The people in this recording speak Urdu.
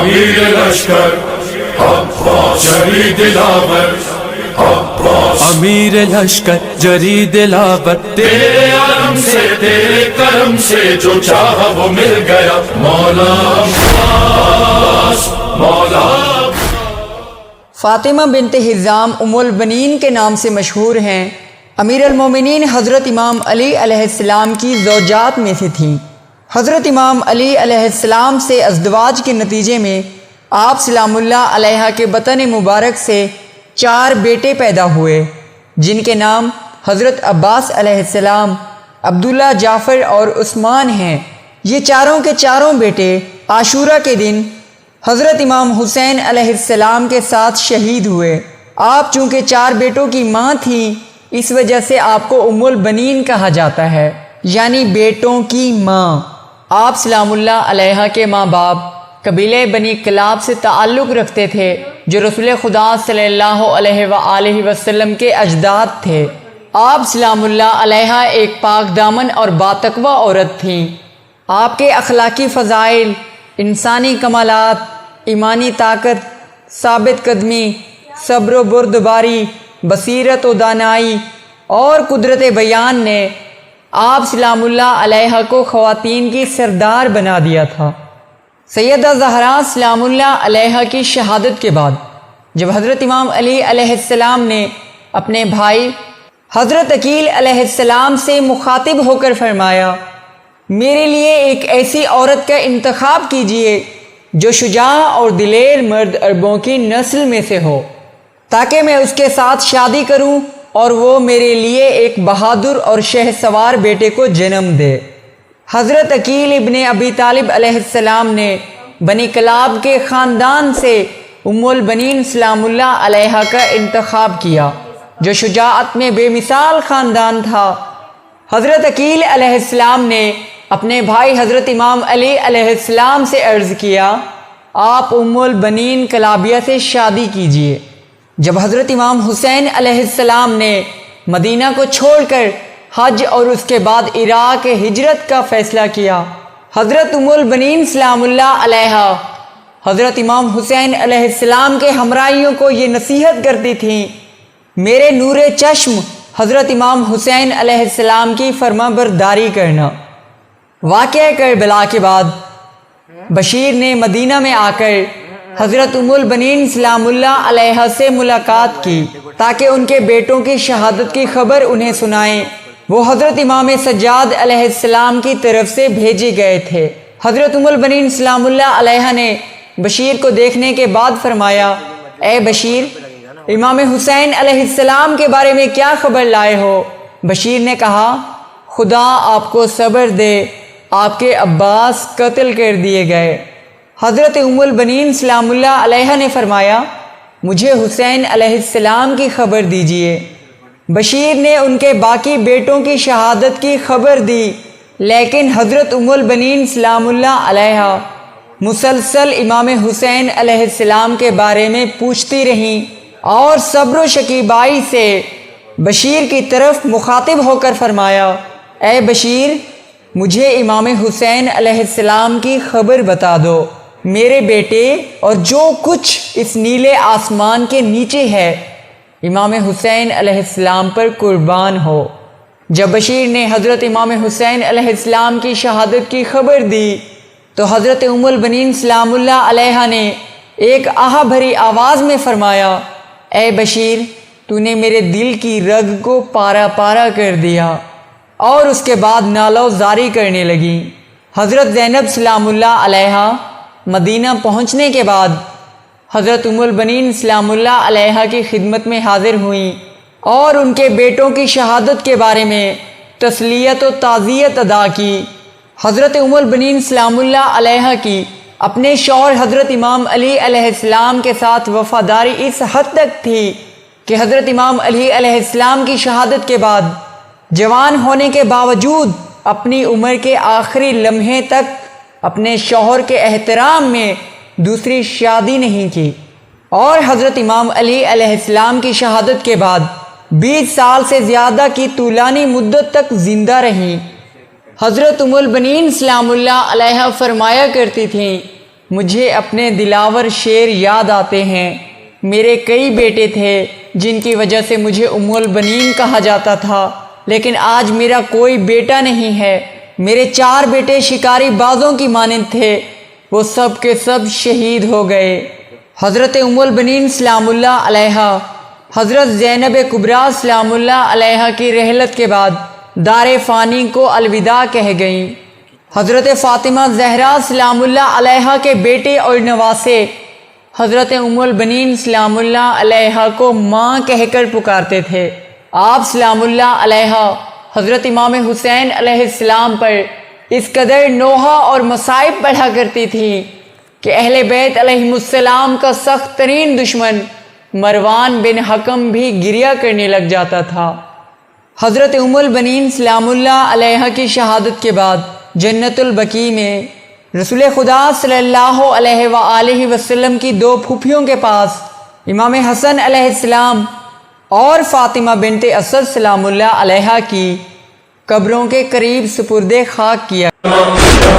امیر لشکر عباس جری دلاور، امیر لشکر جری دلاور، تیرے علم سے تیرے کرم سے جو چاہا وہ مل گیا، مولا عباس مولا۔ فاطمہ بنت حزام ام البنین کے نام سے مشہور ہیں۔ امیر المومنین حضرت امام علی علیہ السلام کی زوجات میں سے تھیں۔ حضرت امام علی علیہ السلام سے ازدواج کے نتیجے میں آپ سلام اللہ علیہ کے بطن مبارک سے 4 بیٹے پیدا ہوئے، جن کے نام حضرت عباس علیہ السلام، عبداللہ، جعفر اور عثمان ہیں۔ یہ چاروں کے چاروں بیٹے عاشورہ کے دن حضرت امام حسین علیہ السلام کے ساتھ شہید ہوئے۔ آپ چونکہ 4 بیٹوں کی ماں تھیں، اس وجہ سے آپ کو ام البنین کہا جاتا ہے، یعنی بیٹوں کی ماں۔ آپ سلام اللہ علیہ کے ماں باپ قبیلہ بنی کلاب سے تعلق رکھتے تھے، جو رسول خدا صلی اللہ علیہ وآلہ وسلم کے اجداد تھے۔ آپ سلام اللہ علیہ ایک پاک دامن اور باتقوی عورت تھیں۔ آپ کے اخلاقی فضائل، انسانی کمالات، ایمانی طاقت، ثابت قدمی، صبر و بردباری، بصیرت و دانائی اور قدرت بیان نے آپ سلام اللہ علیہ کو خواتین کی سردار بنا دیا تھا۔ سیدہ زہرا سلام اللہ علیہ کی شہادت کے بعد جب حضرت امام علی علیہ السلام نے اپنے بھائی حضرت عقیل علیہ السلام سے مخاطب ہو کر فرمایا، میرے لیے ایک ایسی عورت کا انتخاب کیجیے جو شجاع اور دلیر مرد عربوں کی نسل میں سے ہو، تاکہ میں اس کے ساتھ شادی کروں اور وہ میرے لیے ایک بہادر اور شہسوار بیٹے کو جنم دے۔ حضرت عقیل ابن ابی طالب علیہ السلام نے بنی کلاب کے خاندان سے ام البنین سلام اللہ علیہ کا انتخاب کیا، جو شجاعت میں بے مثال خاندان تھا۔ حضرت عقیل علیہ السلام نے اپنے بھائی حضرت امام علی علیہ السلام سے عرض کیا، آپ ام البنین کلابیہ سے شادی کیجیے۔ جب حضرت امام حسین علیہ السلام نے مدینہ کو چھوڑ کر حج اور اس کے بعد عراق ہجرت کا فیصلہ کیا، حضرت ام البنین سلام اللہ علیہ حضرت امام حسین علیہ السلام کے ہمراہیوں کو یہ نصیحت کرتی تھیں، میرے نور چشم حضرت امام حسین علیہ السلام کی فرما برداری کرنا۔ واقعہ کربلا کے بعد بشیر نے مدینہ میں آ کر حضرت ام البنین سلام اللہ علیہ سے ملاقات کی تاکہ ان کے بیٹوں کی شہادت کی خبر انہیں سنائیں۔ وہ حضرت امام سجاد علیہ السلام کی طرف سے بھیجے گئے تھے۔ حضرت ام البنین سلام اللہ علیہ نے بشیر کو دیکھنے کے بعد فرمایا، اے بشیر، امام حسین علیہ السلام کے بارے میں کیا خبر لائے ہو؟ بشیر نے کہا، خدا آپ کو صبر دے، آپ کے عباس قتل کر دیے گئے۔ حضرت ام البنین سلام اللہ علیہ نے فرمایا، مجھے حسین علیہ السلام کی خبر دیجیے۔ بشیر نے ان کے باقی بیٹوں کی شہادت کی خبر دی، لیکن حضرت ام البنین سلام اللہ علیہ مسلسل امام حسین علیہ السلام کے بارے میں پوچھتی رہیں اور صبر و شکیبائی سے بشیر کی طرف مخاطب ہو کر فرمایا، اے بشیر، مجھے امام حسین علیہ السلام کی خبر بتا دو، میرے بیٹے اور جو کچھ اس نیلے آسمان کے نیچے ہے امام حسین علیہ السلام پر قربان ہو۔ جب بشیر نے حضرت امام حسین علیہ السلام کی شہادت کی خبر دی تو حضرت ام البنین سلام اللہ علیہ نے ایک آہ بھری آواز میں فرمایا، اے بشیر، تو نے میرے دل کی رگ کو پارا پارا کر دیا، اور اس کے بعد نالہ زاری کرنے لگی۔ حضرت زینب سلام اللہ علیہ مدینہ پہنچنے کے بعد حضرت ام البنین سلام اللہ علیہ کی خدمت میں حاضر ہوئیں اور ان کے بیٹوں کی شہادت کے بارے میں تسلیت و تعزیت ادا کی۔ حضرت ام البنین سلام اللہ علیہ کی اپنے شوہر حضرت امام علی علیہ السلام کے ساتھ وفاداری اس حد تک تھی کہ حضرت امام علی علیہ السلام کی شہادت کے بعد جوان ہونے کے باوجود اپنی عمر کے آخری لمحے تک اپنے شوہر کے احترام میں دوسری شادی نہیں کی، اور حضرت امام علی علیہ السلام کی شہادت کے بعد 20 سال سے زیادہ کی طولانی مدت تک زندہ رہیں۔ حضرت ام البنین سلام اللہ علیہ فرمایا کرتی تھیں، مجھے اپنے دلاور شعر یاد آتے ہیں۔ میرے کئی بیٹے تھے جن کی وجہ سے مجھے ام البنین کہا جاتا تھا، لیکن آج میرا کوئی بیٹا نہیں ہے۔ میرے 4 بیٹے شکاری بازوں کی مانند تھے، وہ سب کے سب شہید ہو گئے۔ حضرت ام البنین سلام اللہ علیہا حضرت زینب کبریٰ سلام اللہ علیہا کی رحلت کے بعد دار فانی کو الوداع کہہ گئیں۔ حضرت فاطمہ زہرا سلام اللہ علیہا کے بیٹے اور نواسے حضرت ام البنین سلام اللہ علیہا کو ماں کہہ کر پکارتے تھے۔ آپ سلام اللہ علیہا حضرت امام حسین علیہ السلام پر اس قدر نوحہ اور مصائب پڑھا کرتی تھی کہ اہل بیت علیہم السلام کا سخت ترین دشمن مروان بن حکم بھی گریہ کرنے لگ جاتا تھا۔ حضرت ام البنین سلام اللہ علیہا کی شہادت کے بعد جنت البقیع میں رسول خدا صلی اللہ علیہ وآلہ وسلم کی 2 پھوپھیوں کے پاس امام حسن علیہ السلام اور فاطمہ بنت اسد سلام اللہ علیہا کی قبروں کے قریب سپرد خاک کیا۔